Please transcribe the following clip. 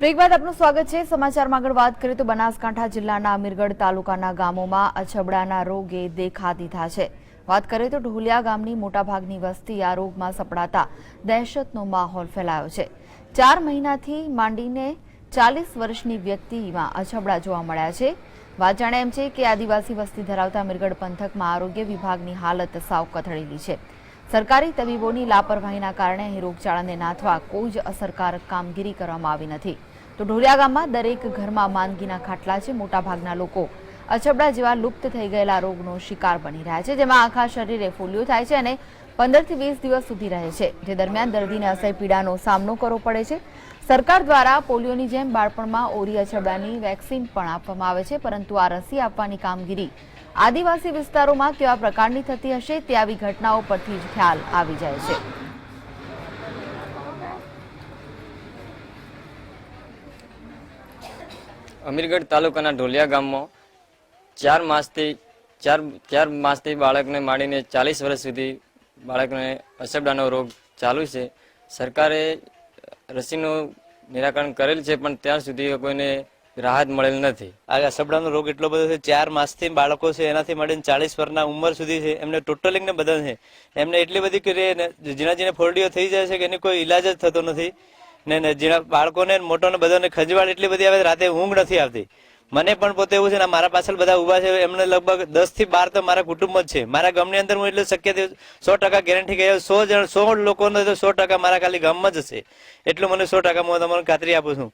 Break બાદ આપનું સ્વાગત છે। સમાચારમાં આગળ વાત કરીએ તો બનાસકાંઠા જિલ્લાના અમીરગઢ તાલુકાના ગામોમાં અછબડાના રોગે દેખા દીધા છે। વાત કરીએ તો ઢોલિયા ગામની મોટાભાગની વસ્તી આ રોગમાં સપડાતા દહેશતનો માહોલ ફેલાયો છે। 4 મહિનાથી માંડીને 40 વર્ષની વ્યક્તિમાં અછબડા જોવા મળ્યા છે। વાત જાણે એમ છે કે આદિવાસી વસ્તી ધરાવતા અમીરગઢ પંથકમાં આરોગ્ય વિભાગની હાલત સાવ કથળેલી છે। સરકારી તબીબોની લાપરવાહીના કારણે અહીં રોગચાળાને નાથવા કોઈ જ અસરકારક કામગીરી કરવામાં આવી નથી। તો ઢોલિયા ગામમાં દરેક ઘરમાં માંદગીના ખાટલા છે। મોટાભાગના લોકો અછબડા જેવા લુપ્ત થઈ ગયેલા રોગનો શિકાર બની રહ્યા છે, જેમાં આખા શરીરે ફોલ્લીઓ થાય છે અને 15 થી 20 દિવસ સુધી રહે છે, જે દરમિયાન દર્દીને અસહ્ય પીડાનો સામનો કરવો પડે છે। સરકાર દ્વારા પોલિયોની જેમ બાળપણમાં ઓરી અછબડાની વેક્સિન પણ આપવામાં આવે છે, પરંતુ આ રસી આપવાની કામગીરી આદિવાસી વિસ્તારોમાં કેવા પ્રકારની થતી હશે તે આવી ઘટનાઓ પરથી જ ખ્યાલ આવી જાય છે। અમીરગઢ તાલુકાના ઢોલિયા ગામમાં 4 માસથી બાળકને માંડીને 40 વર્ષ સુધી બાળકને અછબડાનો રોગ ચાલુ છે। સરકારે રસીનું નિરાકરણ કરેલ છે, પણ ત્યાં સુધી કોઈને રાહત મળેલ નથી। આ અછબડાનો રોગ એટલો બધો છે, 4 માસથી બાળકો છે એનાથી માંડીને 40 વર્ષના ઉંમર સુધી છે, એમને ટોટલિંગને બધા છે, એમને એટલી બધી કરી જેના ફોલ્ડીઓ થઈ જાય છે કે એની કોઈ ઈલાજ જ થતો નથી ને જેના બાળકોને મોટોને બધાને ખજવાળ એટલી બધી આવે, રાતે ઊંઘ નથી આવતી। મને પણ પોતે એવું છે ને, મારા પાછળ બધા ઉભા છે, એમને લગભગ 10 થી 12 તો મારા કુટુંબ જ છે। મારા ગામની અંદર હું એટલે શક્ય 100% ગેરંટી કહે 100 લોકોને તો 100% મારા ખાલી ગામમાં જ હશે, એટલું મને 100% હું તમને ખાતરી આપું છું।